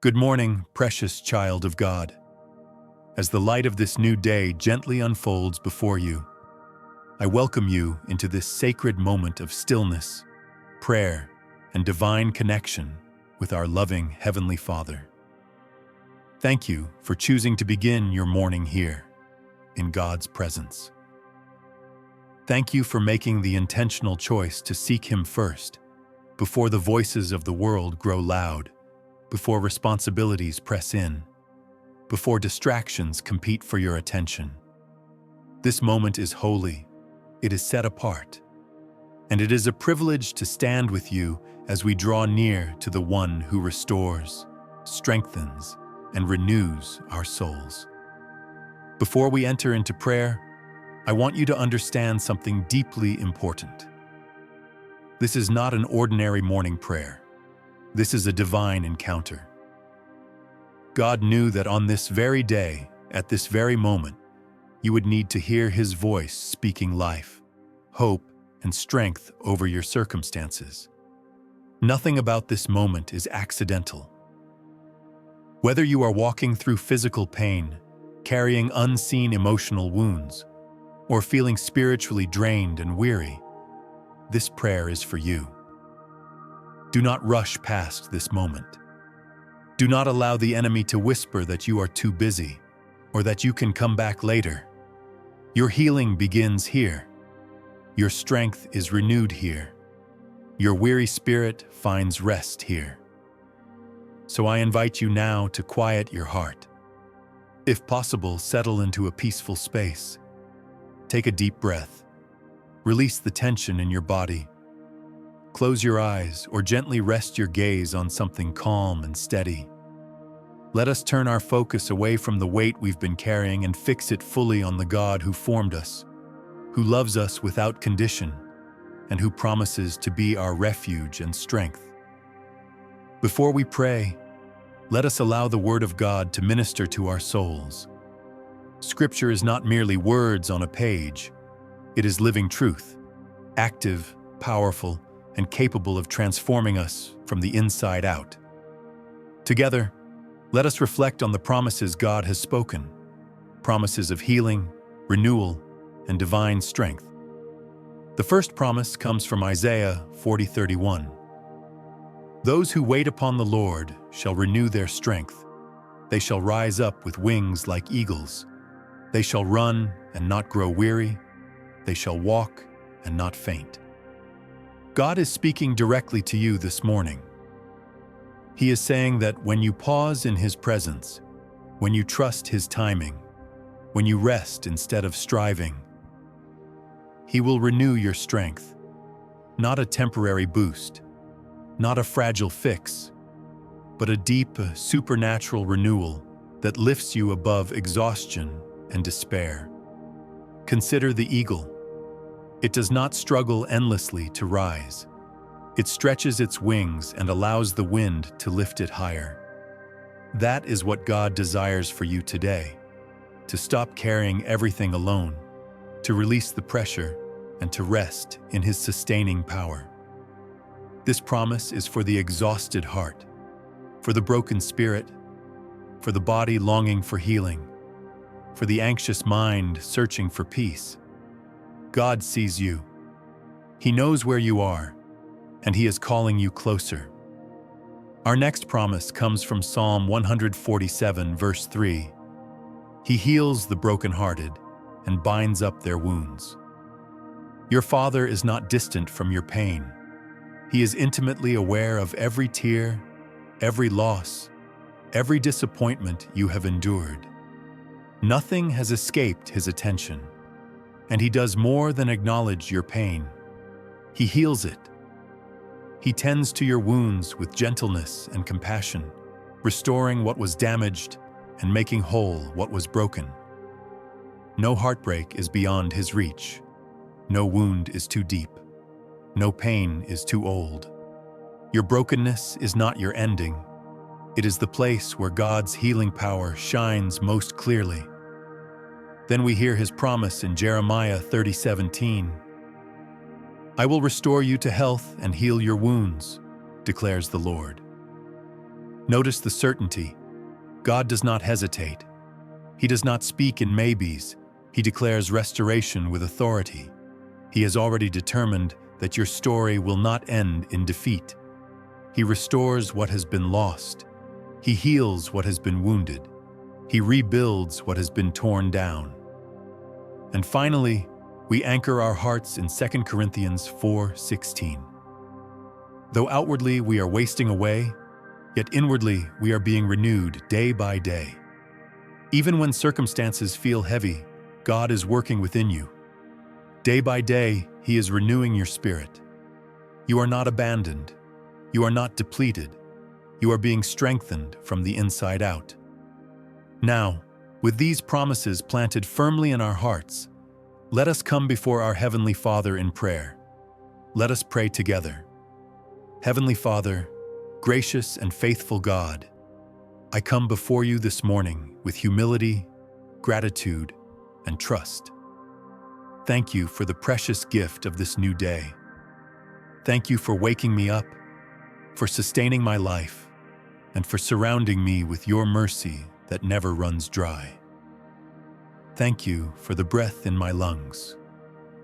Good morning, precious child of God. As the light of this new day gently unfolds before you, I welcome you into this sacred moment of stillness, prayer, and divine connection with our loving Heavenly Father. Thank you for choosing to begin your morning here, in God's presence. Thank you for making the intentional choice to seek Him first, before the voices of the world grow loud, before responsibilities press in, before distractions compete for your attention. This moment is holy, it is set apart, and it is a privilege to stand with you as we draw near to the One who restores, strengthens, and renews our souls. Before we enter into prayer, I want you to understand something deeply important. This is not an ordinary morning prayer. This is a divine encounter. God knew that on this very day, at this very moment, you would need to hear His voice speaking life, hope, and strength over your circumstances. Nothing about this moment is accidental. Whether you are walking through physical pain, carrying unseen emotional wounds, or feeling spiritually drained and weary, this prayer is for you. Do not rush past this moment. Do not allow the enemy to whisper that you are too busy or that you can come back later. Your healing begins here. Your strength is renewed here. Your weary spirit finds rest here. So I invite you now to quiet your heart. If possible, settle into a peaceful space. Take a deep breath. Release the tension in your body. Close your eyes or gently rest your gaze on something calm and steady. Let us turn our focus away from the weight we've been carrying and fix it fully on the God who formed us, who loves us without condition, and who promises to be our refuge and strength. Before we pray, let us allow the Word of God to minister to our souls. Scripture is not merely words on a page. It is living truth, active, powerful, and capable of transforming us from the inside out. Together, let us reflect on the promises God has spoken, promises of healing, renewal, and divine strength. The first promise comes from Isaiah 40:31. Those who wait upon the Lord shall renew their strength. They shall rise up with wings like eagles. They shall run and not grow weary. They shall walk and not faint. God is speaking directly to you this morning. He is saying that when you pause in His presence, when you trust His timing, when you rest instead of striving, He will renew your strength. Not a temporary boost, not a fragile fix, but a deep, supernatural renewal that lifts you above exhaustion and despair. Consider the eagle. It does not struggle endlessly to rise. It stretches its wings and allows the wind to lift it higher. That is what God desires for you today, to stop carrying everything alone, to release the pressure, and to rest in His sustaining power. This promise is for the exhausted heart, for the broken spirit, for the body longing for healing, for the anxious mind searching for peace. God sees you. He knows where you are, and He is calling you closer. Our next promise comes from Psalm 147, verse 3. He heals the brokenhearted and binds up their wounds. Your Father is not distant from your pain. He is intimately aware of every tear, every loss, every disappointment you have endured. Nothing has escaped His attention. And He does more than acknowledge your pain. He heals it. He tends to your wounds with gentleness and compassion, restoring what was damaged and making whole what was broken. No heartbreak is beyond His reach. No wound is too deep. No pain is too old. Your brokenness is not your ending. It is the place where God's healing power shines most clearly. Then we hear His promise in Jeremiah 30:17. I will restore you to health and heal your wounds, declares the Lord. Notice the certainty. God does not hesitate. He does not speak in maybes. He declares restoration with authority. He has already determined that your story will not end in defeat. He restores what has been lost. He heals what has been wounded. He rebuilds what has been torn down. And finally, we anchor our hearts in 2 Corinthians 4:16. Though outwardly we are wasting away, yet inwardly we are being renewed day by day. Even when circumstances feel heavy, God is working within you. Day by day, He is renewing your spirit. You are not abandoned. You are not depleted. You are being strengthened from the inside out. Now, with these promises planted firmly in our hearts, let us come before our Heavenly Father in prayer. Let us pray together. Heavenly Father, gracious and faithful God, I come before you this morning with humility, gratitude, and trust. Thank you for the precious gift of this new day. Thank you for waking me up, for sustaining my life, and for surrounding me with your mercy that never runs dry. Thank you for the breath in my lungs,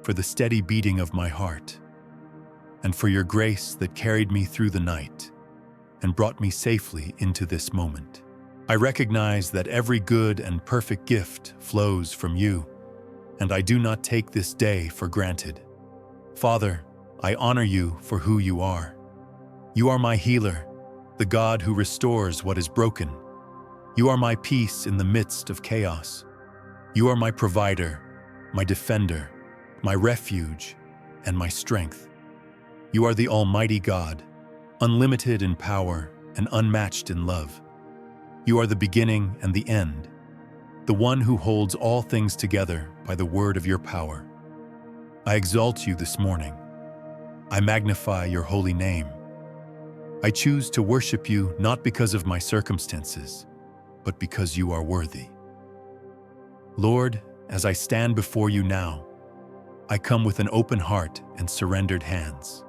for the steady beating of my heart, and for your grace that carried me through the night and brought me safely into this moment. I recognize that every good and perfect gift flows from you, and I do not take this day for granted. Father, I honor you for who you are. You are my healer, the God who restores what is broken. You are my peace in the midst of chaos. You are my provider, my defender, my refuge, and my strength. You are the Almighty God, unlimited in power and unmatched in love. You are the beginning and the end, the one who holds all things together by the word of your power. I exalt you this morning. I magnify your holy name. I choose to worship you not because of my circumstances, but because you are worthy. Lord, as I stand before you now, I come with an open heart and surrendered hands.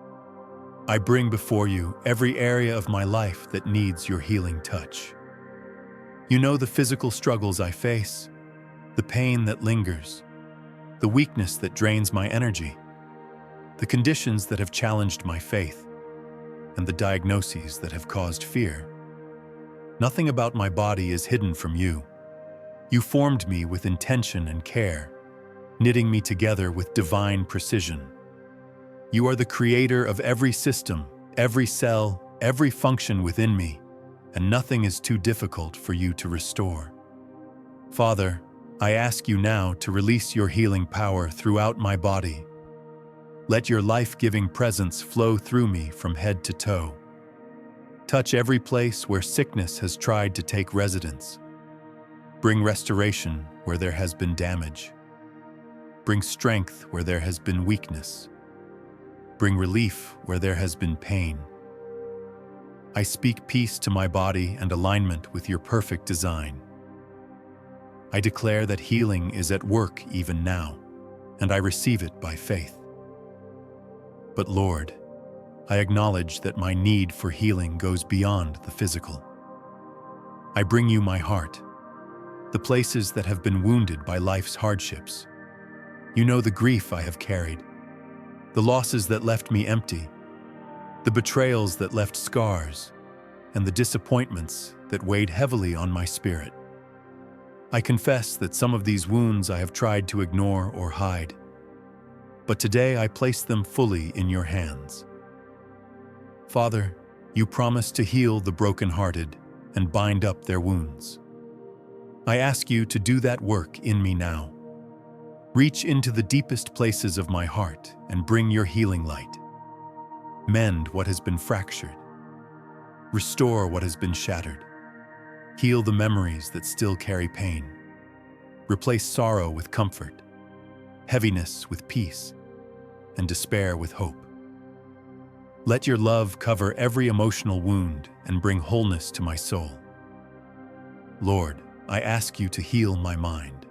I bring before you every area of my life that needs your healing touch. You know the physical struggles I face, the pain that lingers, the weakness that drains my energy, the conditions that have challenged my faith, and the diagnoses that have caused fear. Nothing about my body is hidden from you. You formed me with intention and care, knitting me together with divine precision. You are the creator of every system, every cell, every function within me, and nothing is too difficult for you to restore. Father, I ask you now to release your healing power throughout my body. Let your life-giving presence flow through me from head to toe. Touch every place where sickness has tried to take residence. Bring restoration where there has been damage. Bring strength where there has been weakness. Bring relief where there has been pain. I speak peace to my body and alignment with your perfect design. I declare that healing is at work even now, and I receive it by faith. But Lord, I acknowledge that my need for healing goes beyond the physical. I bring you my heart, the places that have been wounded by life's hardships. You know the grief I have carried, the losses that left me empty, the betrayals that left scars, and the disappointments that weighed heavily on my spirit. I confess that some of these wounds I have tried to ignore or hide, but today I place them fully in your hands. Father, you promise to heal the brokenhearted and bind up their wounds. I ask you to do that work in me now. Reach into the deepest places of my heart and bring your healing light. Mend what has been fractured. Restore what has been shattered. Heal the memories that still carry pain. Replace sorrow with comfort, heaviness with peace, and despair with hope. Let your love cover every emotional wound and bring wholeness to my soul. Lord, I ask you to heal my mind.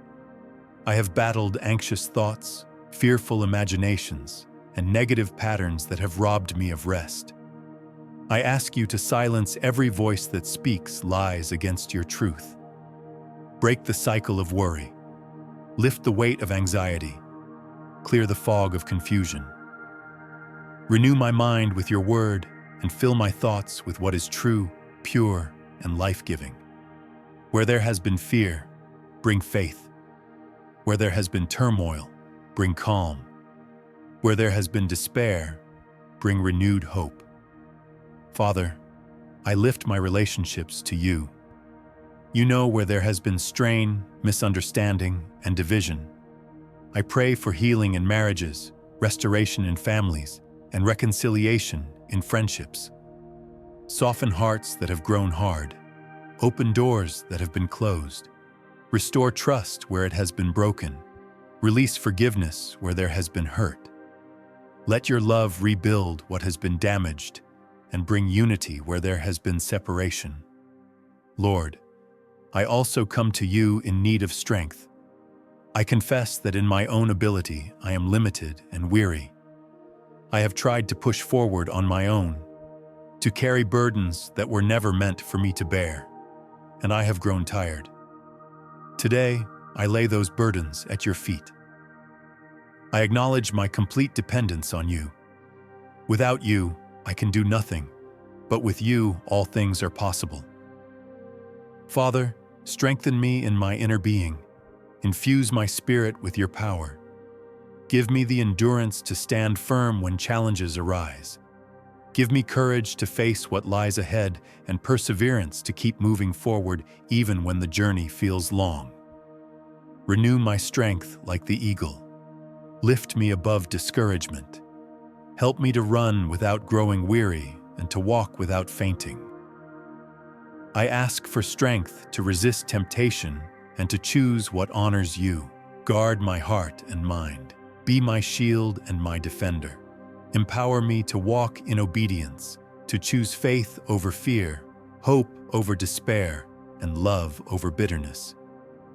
I have battled anxious thoughts, fearful imaginations, and negative patterns that have robbed me of rest. I ask you to silence every voice that speaks lies against your truth. Break the cycle of worry. Lift the weight of anxiety. Clear the fog of confusion. Renew my mind with your word and fill my thoughts with what is true, pure, and life-giving. Where there has been fear, bring faith. Where there has been turmoil, bring calm. Where there has been despair, bring renewed hope. Father, I lift my relationships to you. You know where there has been strain, misunderstanding, and division. I pray for healing in marriages, restoration in families, and reconciliation in friendships. Soften hearts that have grown hard. Open doors that have been closed. Restore trust where it has been broken. Release forgiveness where there has been hurt. Let your love rebuild what has been damaged and bring unity where there has been separation. Lord, I also come to you in need of strength. I confess that in my own ability I am limited and weary. I have tried to push forward on my own, to carry burdens that were never meant for me to bear, and I have grown tired. Today, I lay those burdens at your feet. I acknowledge my complete dependence on you. Without you, I can do nothing, but with you, all things are possible. Father, strengthen me in my inner being. Infuse my spirit with your power. Give me the endurance to stand firm when challenges arise. Give me courage to face what lies ahead and perseverance to keep moving forward even when the journey feels long. Renew my strength like the eagle. Lift me above discouragement. Help me to run without growing weary and to walk without fainting. I ask for strength to resist temptation and to choose what honors you. Guard my heart and mind. Be my shield and my defender. Empower me to walk in obedience, to choose faith over fear, hope over despair, and love over bitterness.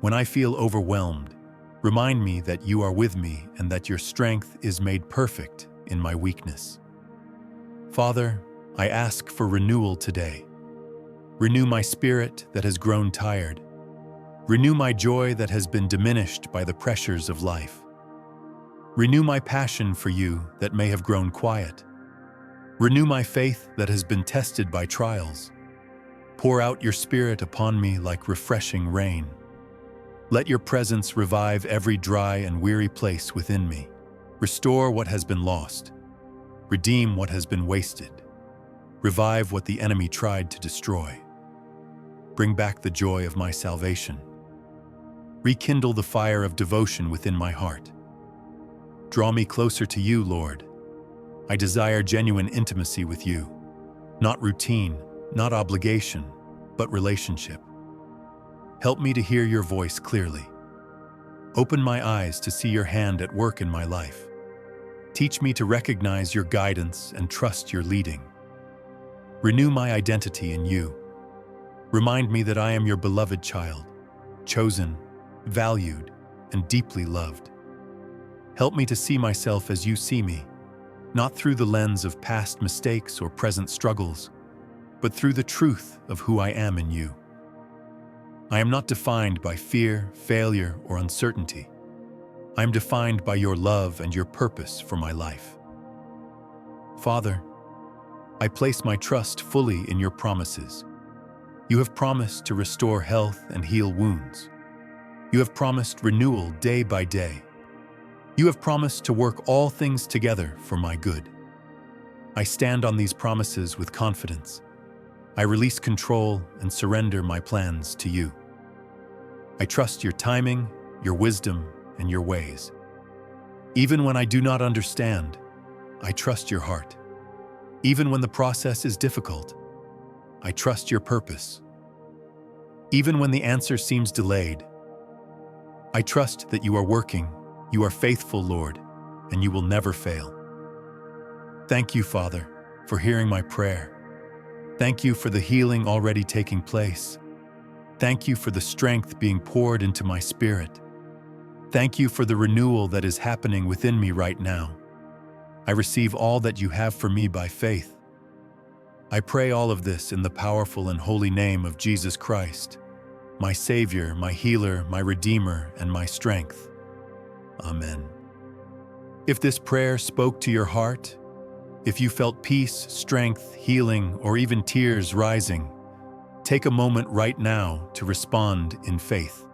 When I feel overwhelmed, remind me that you are with me and that your strength is made perfect in my weakness. Father, I ask for renewal today. Renew my spirit that has grown tired. Renew my joy that has been diminished by the pressures of life. Renew my passion for you that may have grown quiet. Renew my faith that has been tested by trials. Pour out your Spirit upon me like refreshing rain. Let your presence revive every dry and weary place within me. Restore what has been lost. Redeem what has been wasted. Revive what the enemy tried to destroy. Bring back the joy of my salvation. Rekindle the fire of devotion within my heart. Draw me closer to you, Lord. I desire genuine intimacy with you, not routine, not obligation, but relationship. Help me to hear your voice clearly. Open my eyes to see your hand at work in my life. Teach me to recognize your guidance and trust your leading. Renew my identity in you. Remind me that I am your beloved child, chosen, valued, and deeply loved. Help me to see myself as you see me, not through the lens of past mistakes or present struggles, but through the truth of who I am in you. I am not defined by fear, failure, or uncertainty. I am defined by your love and your purpose for my life. Father, I place my trust fully in your promises. You have promised to restore health and heal wounds. You have promised renewal day by day. You have promised to work all things together for my good. I stand on these promises with confidence. I release control and surrender my plans to you. I trust your timing, your wisdom, and your ways. Even when I do not understand, I trust your heart. Even when the process is difficult, I trust your purpose. Even when the answer seems delayed, I trust that you are working. You are faithful, Lord, and you will never fail. Thank you, Father, for hearing my prayer. Thank you for the healing already taking place. Thank you for the strength being poured into my spirit. Thank you for the renewal that is happening within me right now. I receive all that you have for me by faith. I pray all of this in the powerful and holy name of Jesus Christ, my Savior, my healer, my Redeemer, and my strength. Amen. If this prayer spoke to your heart, if you felt peace, strength, healing, or even tears rising, take a moment right now to respond in faith.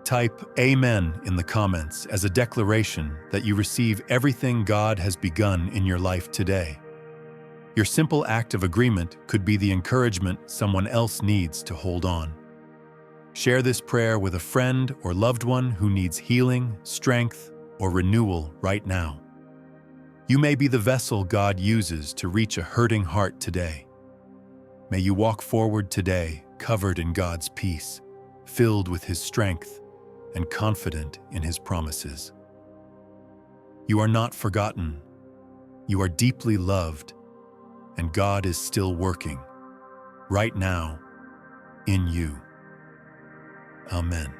Type Amen in the comments as a declaration that you receive everything God has begun in your life today. Your simple act of agreement could be the encouragement someone else needs to hold on. Share this prayer with a friend or loved one who needs healing, strength, or renewal right now. You may be the vessel God uses to reach a hurting heart today. May you walk forward today covered in God's peace, filled with His strength, and confident in His promises. You are not forgotten. You are deeply loved, and God is still working, right now, in you. Amen.